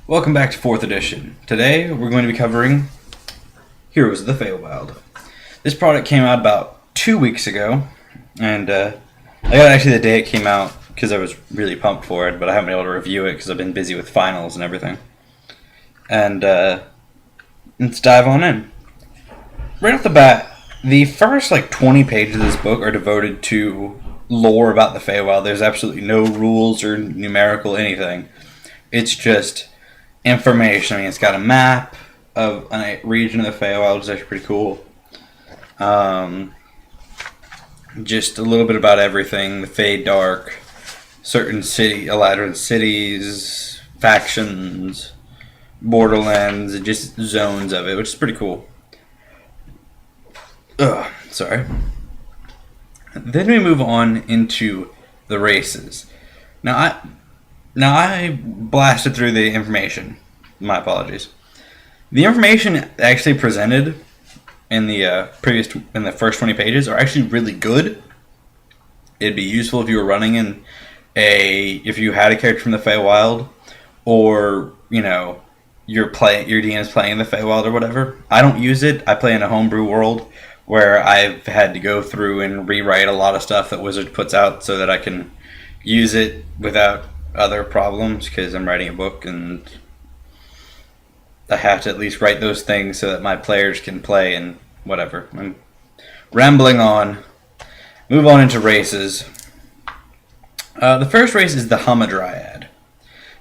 Welcome back to 4th edition. Today we're going to be covering Heroes of the Feywild. This product came out about 2 weeks ago, and I got it actually the day it came out because I was really pumped for it, but I haven't been able to review it because I've been busy with finals and everything. And let's dive on in. Right off the bat, the first 20 pages of this book are devoted to lore about the Feywild. There's absolutely no rules or numerical anything. It's just information. I mean, it's got a map of a region of the Feywild, which is actually pretty cool. Just a little bit about everything. The Fey Dark, certain Eladrin cities, factions, borderlands, and just zones of it, which is pretty cool. Sorry. Then we move on into the races. Now I blasted through the information. My apologies. The information actually presented in the first 20 pages are actually really good. It'd be useful if you were running if you had a character from the Feywild, or your DM's playing in the Feywild or whatever. I don't use it. I play in a homebrew world where I've had to go through and rewrite a lot of stuff that Wizard puts out so that I can use it without other problems, because I'm writing a book and I have to at least write those things so that my players can play and whatever. I'm rambling on. Move on into races. The first race is the Hamadryad.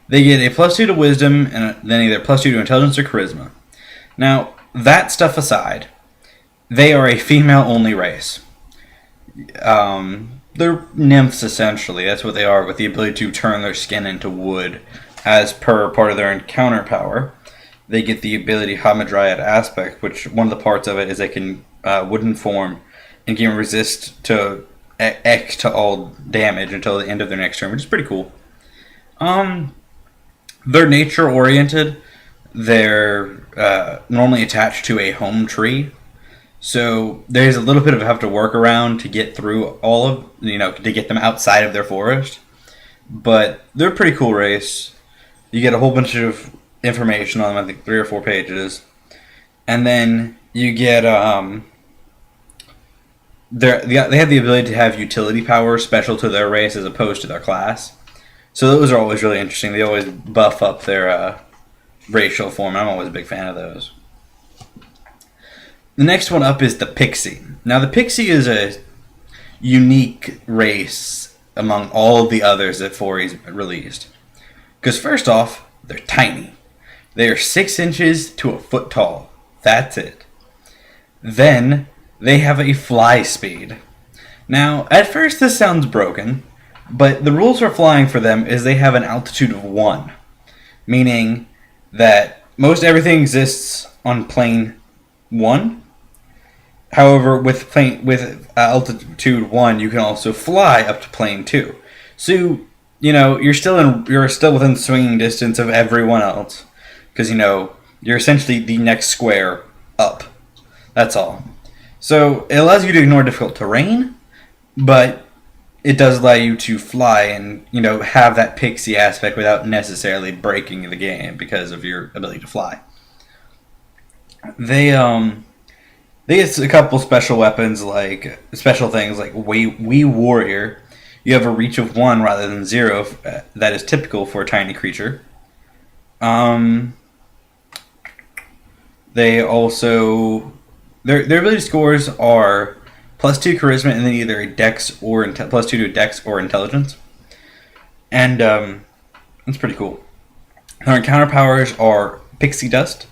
They get a +2 to Wisdom and then either +2 to Intelligence or Charisma. Now, that stuff aside, they are a female-only race. They're nymphs, essentially. That's what they are, with the ability to turn their skin into wood. As per part of their encounter power, they get the ability Hamadryad Aspect, which one of the parts of it is they can wooden form and can resist to X to all damage until the end of their next turn, which is pretty cool. They're nature-oriented. They're normally attached to a home tree. So there's a little bit of have to work around to get through to get them outside of their forest. But they're a pretty cool race. You get a whole bunch of information on them, I think 3 or 4 pages. And then you get, they have the ability to have utility power special to their race as opposed to their class. So those are always really interesting. They always buff up their racial form. I'm always a big fan of those. The next one up is the Pixie. Now, the Pixie is a unique race among all the others that 4E's released. Because first off, they're tiny. They are 6 inches to a foot tall. That's it. Then, they have a fly speed. Now, at first this sounds broken, but the rules for flying for them is they have an altitude of 1. Meaning that most everything exists on plane 1. However, with altitude 1, you can also fly up to plane 2. So, you're still within swinging distance of everyone else, because you're essentially the next square up. That's all. So it allows you to ignore difficult terrain, but it does allow you to fly and have that pixie aspect without necessarily breaking the game because of your ability to fly. They get a couple special weapons, special things like Wee Warrior. You have a reach of 1 rather than 0. That is typical for a tiny creature. They also their ability scores are +2 charisma and then either a dex or +2 to a dex or intelligence, and it's pretty cool. Their encounter powers are Pixie Dust,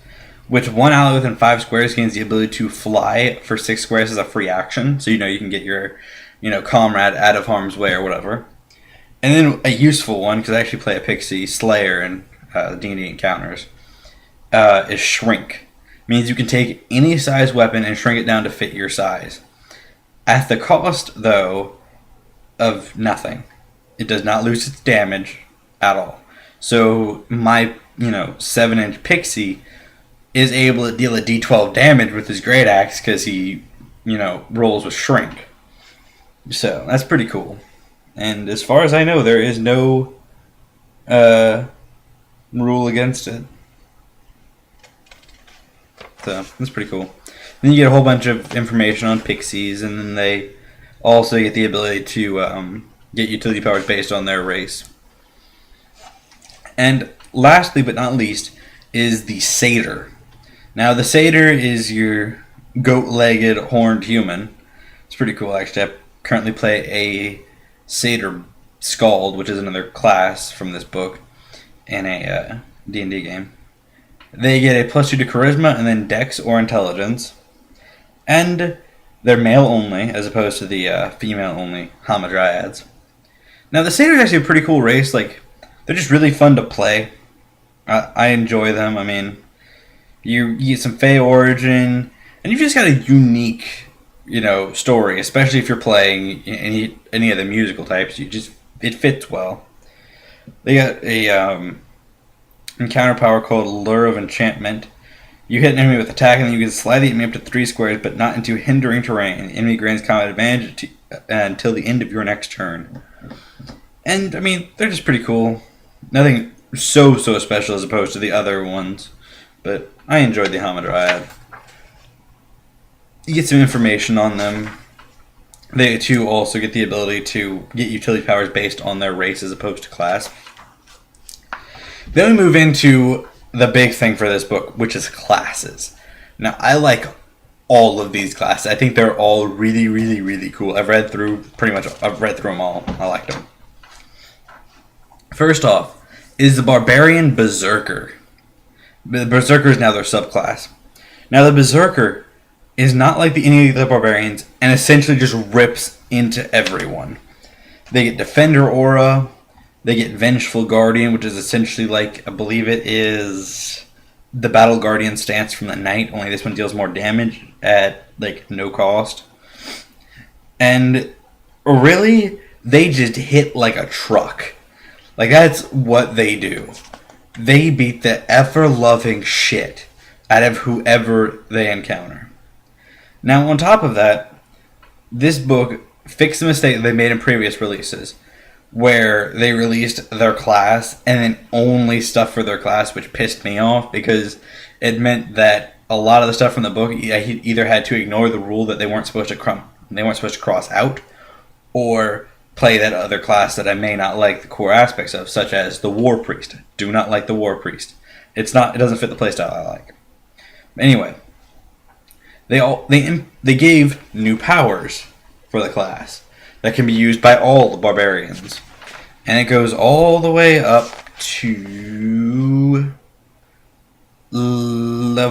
which one ally within 5 squares gains the ability to fly for 6 squares as a free action. So you can get your comrade out of harm's way or whatever. And then a useful one, because I actually play a Pixie Slayer in D&D encounters, is Shrink. Means you can take any size weapon and shrink it down to fit your size. At the cost, though, of nothing. It does not lose its damage at all. So my 7-inch Pixie is able to deal a d12 damage with his great axe because he rolls with Shrink. So that's pretty cool. And as far as I know, there is no rule against it. So that's pretty cool. Then you get a whole bunch of information on pixies, and then they also get the ability to get utility powers based on their race. And lastly, but not least, is the satyr. Now, the satyr is your goat-legged, horned human. It's pretty cool, actually. I currently play a satyr skald, which is another class from this book, in a D&D game. They get a +2 to charisma and then dex or intelligence. And they're male only, as opposed to the female only hamadryads. Now, the satyr is actually a pretty cool race. Like, they're just really fun to play. I enjoy them. I mean, you get some Fey origin, and you've just got a unique, story. Especially if you're playing any of the musical types, it fits well. They got a encounter power called Lure of Enchantment. You hit an enemy with attack, and then you can slide the enemy up to 3 squares, but not into hindering terrain. The enemy grants combat advantage until the end of your next turn. And, I mean, they're just pretty cool. Nothing so special as opposed to the other ones. But I enjoyed the Hamadryad. You get some information on them. They, too, also get the ability to get utility powers based on their race as opposed to class. Then we move into the big thing for this book, which is classes. Now, I like all of these classes. I think they're all really, really, really cool. I've read through them all. I liked them. First off is the Barbarian Berserker. The Berserker is now their subclass. Now, the Berserker is not like any of the Barbarians and essentially just rips into everyone. They get Defender Aura. They get Vengeful Guardian, which is essentially like, I believe it is the Battle Guardian stance from the Knight, only this one deals more damage at, no cost. And really, they just hit like a truck. That's what they do. They beat the ever-loving shit out of whoever they encounter. Now, on top of that, this book fixed the mistake they made in previous releases, where they released their class and then only stuff for their class, which pissed me off because it meant that a lot of the stuff from the book either had to ignore the rule that they weren't supposed to cross out, or play that other class that I may not like the core aspects of, such as the War Priest. Do not like the War Priest. It doesn't fit the playstyle I like. Anyway, they gave new powers for the class that can be used by all the barbarians. And it goes all the way up to level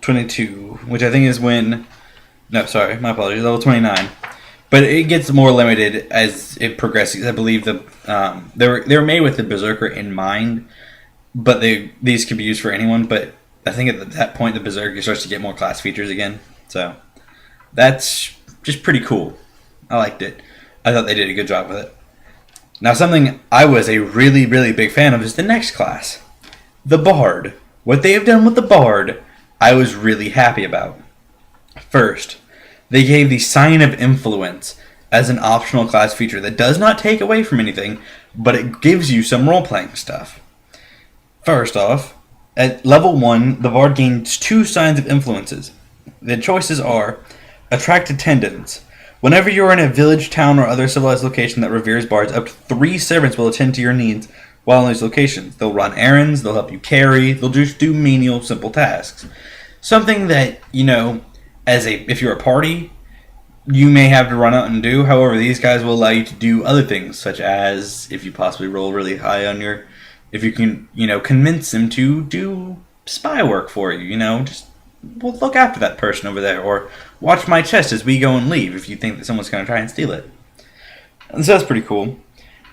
22, which I think is when... No, sorry, my apologies, level 29. But it gets more limited as it progresses. I believe they were made with the Berserker in mind, but these could be used for anyone. But I think at that point, the Berserker starts to get more class features again. So that's just pretty cool. I liked it. I thought they did a good job with it. Now, something I was a really, really big fan of is the next class, the Bard. What they have done with the Bard, I was really happy about. First, they gave the Sign of Influence as an optional class feature that does not take away from anything, but it gives you some role-playing stuff. First off, at level 1, the Bard gains 2 Signs of Influences. The choices are Attract Attendance. Whenever you are in a village, town, or other civilized location that reveres bards, up to 3 servants will attend to your needs while in these locations. They'll run errands, they'll help you carry, they'll just do menial, simple tasks. Something that, if you're a party, you may have to run out and do. However, these guys will allow you to do other things, such as if you possibly roll really high on if you can, convince them to do spy work for you, just look after that person over there, or watch my chest as we go and leave if you think that someone's going to try and steal it. And so that's pretty cool.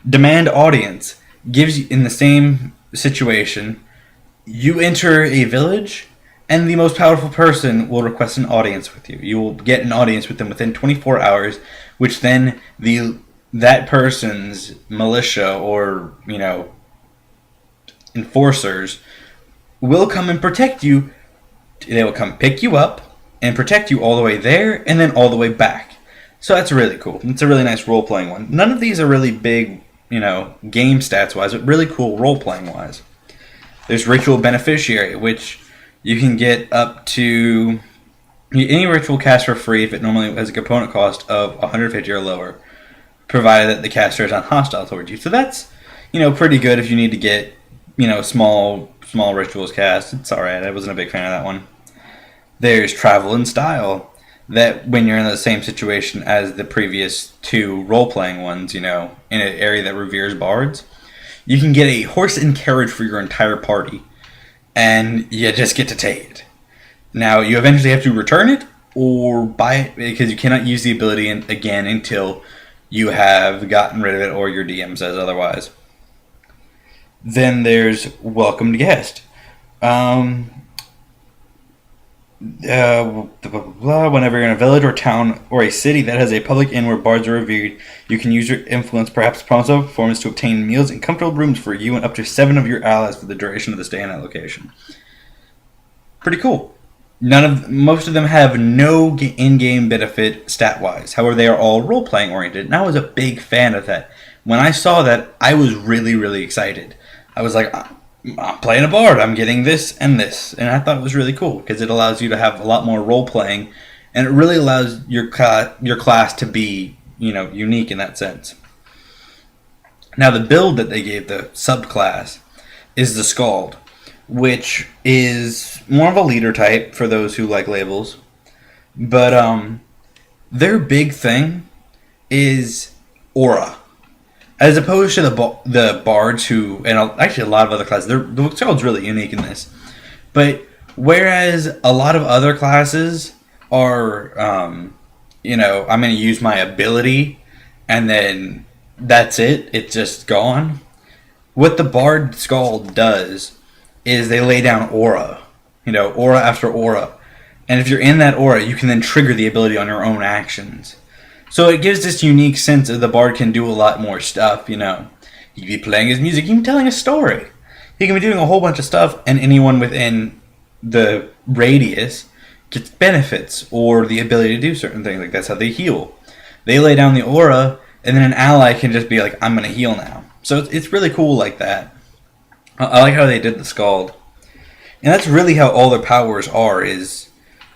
Demand Audience gives you, in the same situation, you enter a village, and the most powerful person will request an audience with you. You will get an audience with them within 24 hours, which then that person's militia or, enforcers will come and protect you. They will come pick you up and protect you all the way there and then all the way back. So that's really cool. It's a really nice role-playing one. None of these are really big, game stats-wise, but really cool role-playing-wise. There's Ritual Beneficiary, which you can get up to any ritual cast for free if it normally has a component cost of 150 or lower, provided that the caster is not hostile towards you. So that's, pretty good if you need to get, small rituals cast. It's alright, I wasn't a big fan of that one. There's Travel in Style, that when you're in the same situation as the previous two role-playing ones, in an area that reveres bards, you can get a horse and carriage for your entire party, and you just get to take it. Now, you eventually have to return it or buy it, because you cannot use the ability again until you have gotten rid of it or your DM says otherwise. Then there's Welcomed Guest. Whenever you're in a village or town or a city that has a public inn where bards are revered, you can use your influence, perhaps promise of performance, to obtain meals and comfortable rooms for you and up to 7 of your allies for the duration of the stay in that location. Pretty cool. Most of them have no in-game benefit stat-wise. However, they are all role-playing oriented, and I was a big fan of that. When I saw that, I was really, really excited. I was like, I'm playing a bard, I'm getting this and this. And I thought it was really cool, because it allows you to have a lot more role-playing, and it really allows your class to be, unique in that sense. Now, the build that they gave the subclass is the Scald, which is more of a leader type for those who like labels. But their big thing is aura. As opposed to the bards who, and actually a lot of other classes, the Scald's really unique in this. But whereas a lot of other classes are, I'm going to use my ability and then that's it, it's just gone. What the Bard Scald does is they lay down aura, aura after aura. And if you're in that aura, you can then trigger the ability on your own actions. So it gives this unique sense that the bard can do a lot more stuff, He can be playing his music, he can be telling a story. He can be doing a whole bunch of stuff, and anyone within the radius gets benefits or the ability to do certain things. Like, that's how they heal. They lay down the aura, and then an ally can just be like, I'm going to heal now. So it's really cool like that. I like how they did the Scald. And that's really how all their powers are, is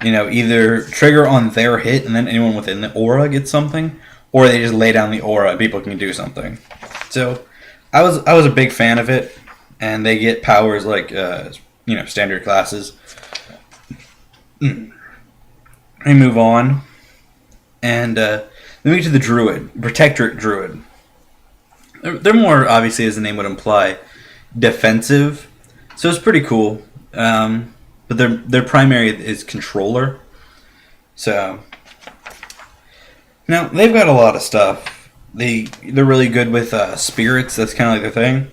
either trigger on their hit and then anyone within the aura gets something, or they just lay down the aura and people can do something. So I was a big fan of it, and they get powers like standard classes. I move on, and then we get to the Druid, Protectorate Druid. They're more, obviously, as the name would imply, defensive, so it's pretty cool. But their primary is controller. So now they've got a lot of stuff. They're really good with spirits. That's kind of like their thing.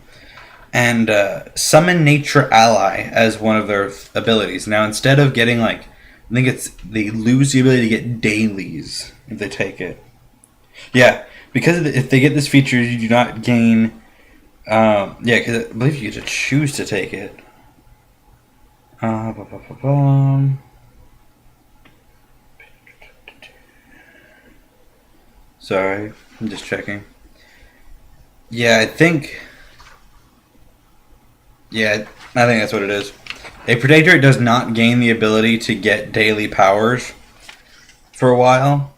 And summon nature ally as one of their abilities. Now, instead of getting they lose the ability to get dailies if they take it. Yeah, because if they get this feature, you do not gain. Because I believe you get to choose to take it. Sorry, I'm just checking. I think that's what it is. A Protectorate does not gain the ability to get daily powers for a while,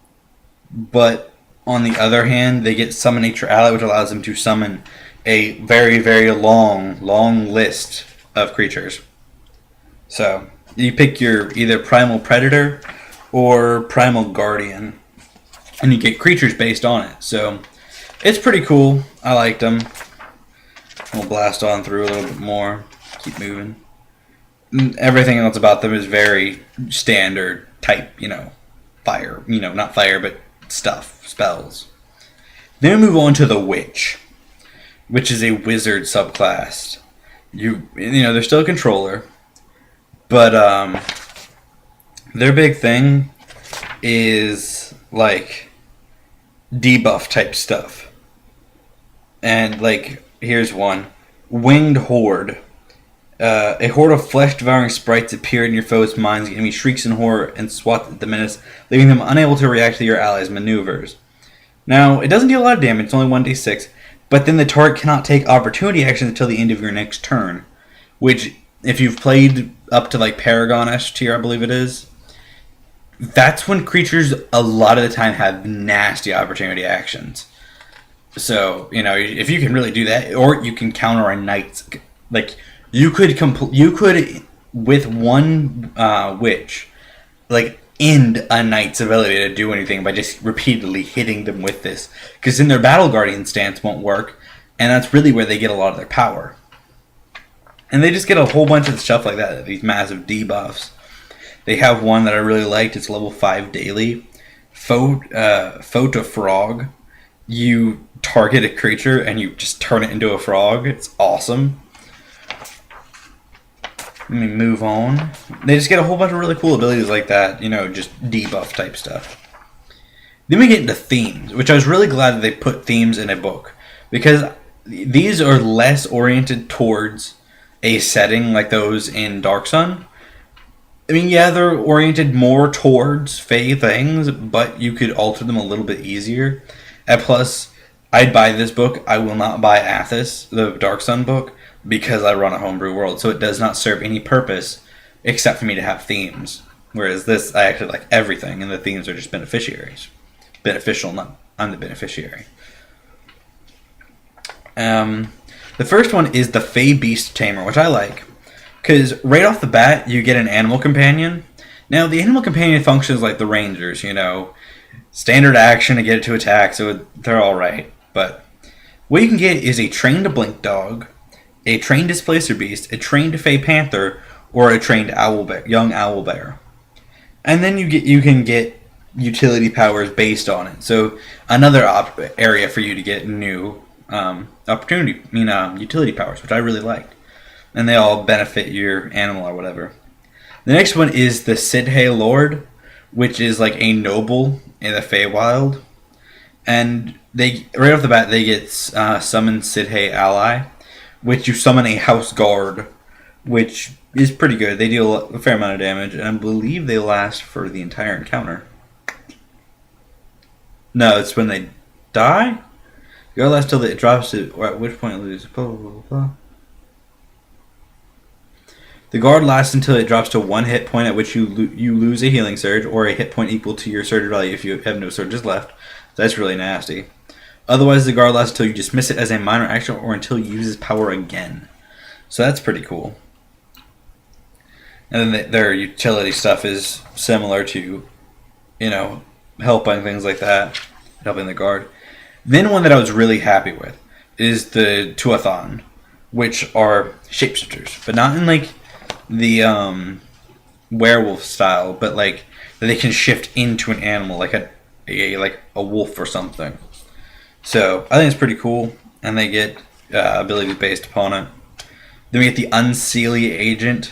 but on the other hand, they get Summon Nature Ally, which allows them to summon a very, very long list of creatures. So, you pick your either Primal Predator or Primal Guardian, and you get creatures based on it. So, it's pretty cool. I liked them. We'll blast on through a little bit more. Keep moving. Everything else about them is very standard type, fire. Not fire, but stuff, spells. Then we move on to the Witch, which is a wizard subclass. They're still a controller. But their big thing is debuff type stuff. And here's one. Winged Horde. A horde of flesh-devouring sprites appear in your foes' minds. The enemy shrieks in horror and swats at the menace, leaving them unable to react to your allies' maneuvers. Now, it doesn't deal a lot of damage, it's only 1d6, but then the target cannot take opportunity actions until the end of your next turn. which if you've played up to like Paragon-ish tier, I believe it is, that's when creatures a lot of the time have nasty opportunity actions. So, if you can really do that, or you can counter a knight's, like, you could with one witch, like, end a knight's ability to do anything by just repeatedly hitting them with this. Because then their Battle Guardian stance won't work, and that's really where they get a lot of their power. And they just get a whole bunch of stuff like that, these massive debuffs. They have one that I really liked, it's level 5 daily. Photo Frog. You target a creature and you just turn it into a frog. It's awesome. Let me move on. They just get a whole bunch of really cool abilities like that, just debuff type stuff. Then we get into themes, which I was really glad that they put themes in a book, because these are less oriented towards a setting like those in Dark Sun. I mean, yeah, they're oriented more towards Fey things, but you could alter them a little bit easier. And plus, I'd buy this book. I will not buy Athos, the Dark Sun book, because I run a homebrew world, so it does not serve any purpose except for me to have themes. Whereas this, I actually like everything, and the themes are just beneficiaries. Beneficial, not I'm the beneficiary. The first one is the Fey Beast Tamer, which I like, because right off the bat, you get an animal companion. Now, the animal companion functions like the rangers, standard action to get it to attack, so they're alright. But what you can get is a trained blink dog, a trained displacer beast, a trained Fey panther, or a trained young owl bear. And then you can get utility powers based on it. So another area for you to get new utility powers, which I really liked. And they all benefit your animal or whatever. The next one is the Sidhe Lord, which is like a noble in the Feywild. And they right off the bat, they get summon Sidhe Ally, which you summon a House Guard, which is pretty good. They deal a fair amount of damage, and I believe they last for the entire encounter. No, it's when they die? You last till it drops to, or at which point it loses. Blah, blah, blah, blah. The guard lasts until it drops to 1 hit point, at which you lose a healing surge, or a hit point equal to your surge value if you have no surges left. That's really nasty. Otherwise, the guard lasts until you dismiss it as a minor action, or until it uses power again. So that's pretty cool. And then their utility stuff is similar to, helping things like that, helping the guard. Then one that I was really happy with is the Tuathan, which are shapeshifters, but not in like the werewolf style, but like that they can shift into an animal, like a wolf or something. So I think it's pretty cool, and they get abilities based upon it. Then we get the Unseelie Agent,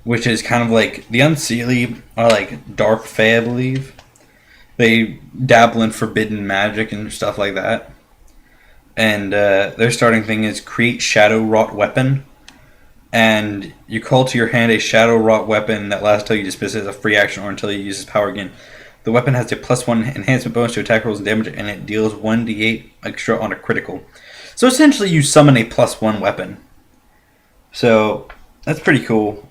which is kind of like the Unseelie are like dark fae, I believe. They dabble in forbidden magic and stuff like that. And their starting thing is create shadow wrought weapon. And you call to your hand a shadow wrought weapon that lasts until you dismiss it as a free action or until you use its power again. The weapon has a +1 enhancement bonus to attack rolls and damage, and it deals 1d8 extra on a critical. So essentially you summon a +1 weapon. So that's pretty cool.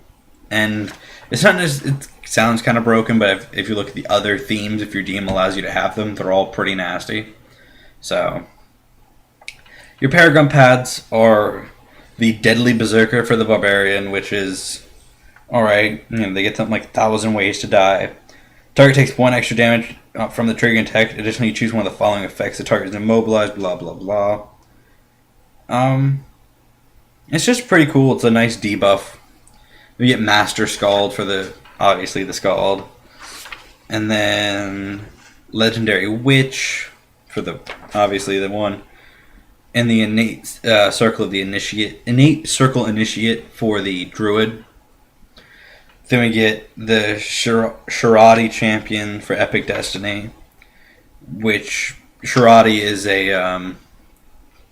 And it's not just, it sounds kind of broken, but if you look at the other themes, if your DM allows you to have them, they're all pretty nasty. So your Paragon pads are the Deadly Berserker for the Barbarian, which is alright. They get something like 1,000 ways to die. Target takes 1 extra damage from the triggering attack. Additionally, you choose one of the following effects. The target is immobilized, blah, blah, blah. It's just pretty cool. It's a nice debuff. We get Master Scald for obviously the Scald. And then Legendary Witch for obviously the one. And the Innate Circle of the Initiate for the Druid. Then we get the Shirati Champion for Epic Destiny, which Shirati is a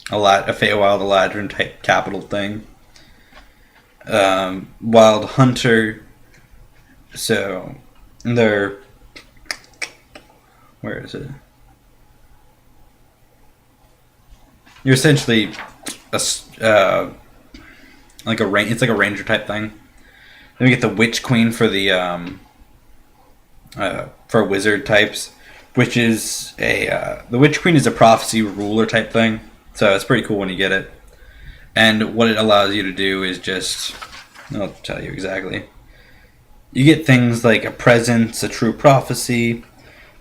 Feywild Eladrin type capital thing. Wild Hunter. So they're, where is it? You're essentially like it's like a ranger type thing. Then we get the Witch Queen for the for wizard types, which is the Witch Queen is a prophecy ruler type thing. So it's pretty cool when you get it. And what it allows you to do is just, I'll tell you exactly. You get things like a presence, a true prophecy,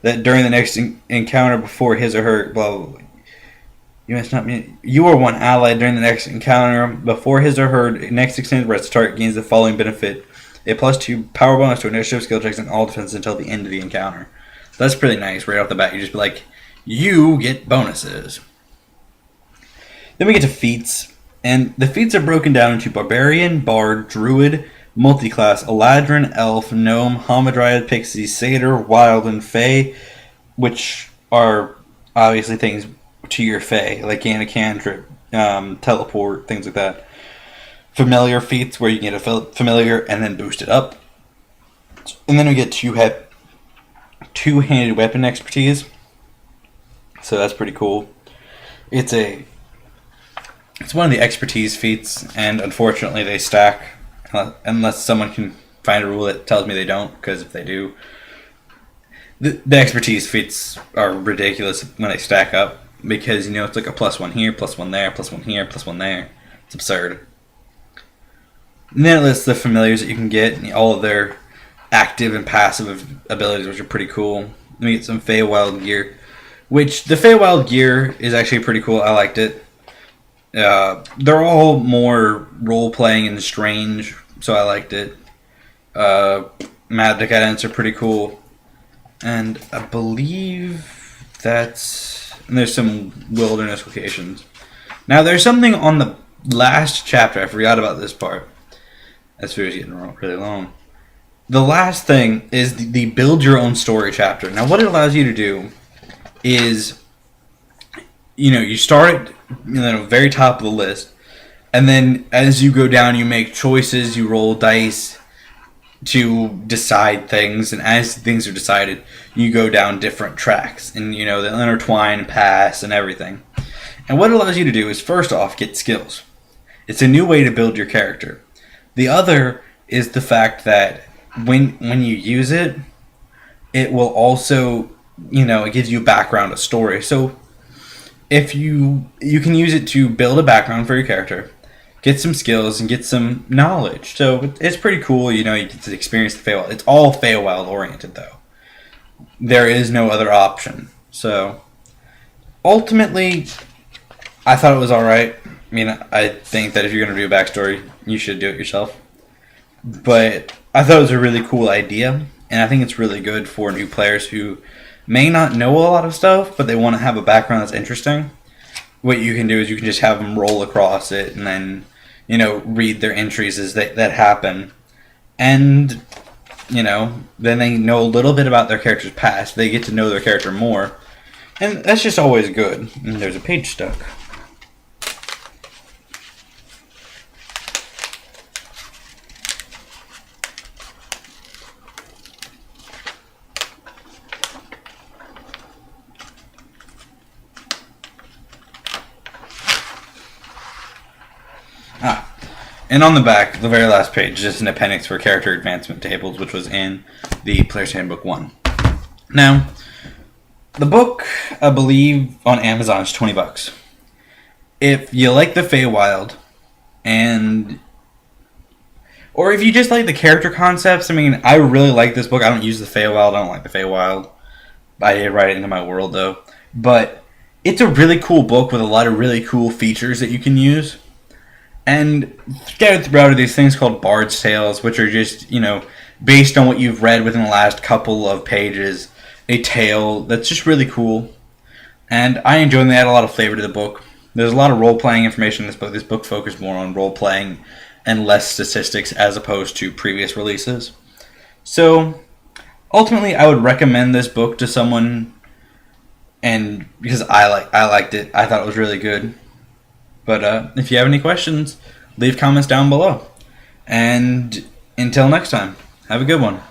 that during the next encounter before his or her, well, you must not mean you or one ally during the next encounter before his or her next extended rest target gains the following benefit: a +2 power bonus to initiative, skill checks, and all defense until the end of the encounter. So that's pretty nice. Right off the bat, you just be like, you get bonuses. Then we get to feats, and the feats are broken down into Barbarian, Bard, Druid, Multiclass, Eladrin, Elf, Gnome, Hamadryad, Pixie, Satyr, Wild, and Fey, which are obviously things to your Fey, like gain a cantrip, teleport, things like that. Familiar feats, where you get a familiar and then boost it up. And then we get two-handed weapon expertise. So that's pretty cool. It's one of the expertise feats, and unfortunately they stack unless someone can find a rule that tells me they don't, because if they do, the expertise feats are ridiculous when they stack up, because it's like a +1 here, +1 there, +1 here, +1 there. It's absurd. And then it lists the familiars that you can get, and all of their active and passive abilities, which are pretty cool. Then we get some Feywild gear, which the Feywild gear is actually pretty cool. I liked it. They're all more role-playing and strange, so I liked it. Mad Decadents are pretty cool. And I believe and there's some wilderness locations. Now, there's something on the last chapter. I forgot about this part. This video's getting really long. The last thing is the build your own story chapter. Now, what it allows you to do is, you start at the very top of the list, and then as you go down, you make choices, you roll dice to decide things, and as things are decided, you go down different tracks, and they'll intertwine and pass and everything. And what it allows you to do is, first off, get skills. It's a new way to build your character. The other is the fact that when you use it, it will also, it gives you a background, a story. So if you can use it to build a background for your character, get some skills, and get some knowledge. So it's pretty cool. You get to experience the Feywild. It's all Feywild oriented, though. There is no other option. So ultimately, I thought it was alright. I think that if you're going to do a backstory, you should do it yourself. But I thought it was a really cool idea, and I think it's really good for new players who may not know a lot of stuff, but they want to have a background that's interesting. What you can do is you can just have them roll across it, and then, read their entries as that happen. And, then they know a little bit about their character's past. They get to know their character more. And that's just always good. And there's a page stuck. And on the back, the very last page, is just an appendix for character advancement tables, which was in the Player's Handbook 1. Now, the book, I believe, on Amazon is $20. If you like the Feywild, or if you just like the character concepts, I really like this book. I don't use the Feywild. I don't like the Feywild. I did write it into my world, though. But it's a really cool book with a lot of really cool features that you can use. And scattered throughout are these things called Bard's Tales, which are just, based on what you've read within the last couple of pages, a tale that's just really cool. And I enjoy them. They add a lot of flavor to the book. There's a lot of role-playing information in this book. This book focused more on role-playing and less statistics as opposed to previous releases. So, ultimately, I would recommend this book to someone, and because I liked it. I thought it was really good. But if you have any questions, leave comments down below. And until next time, have a good one.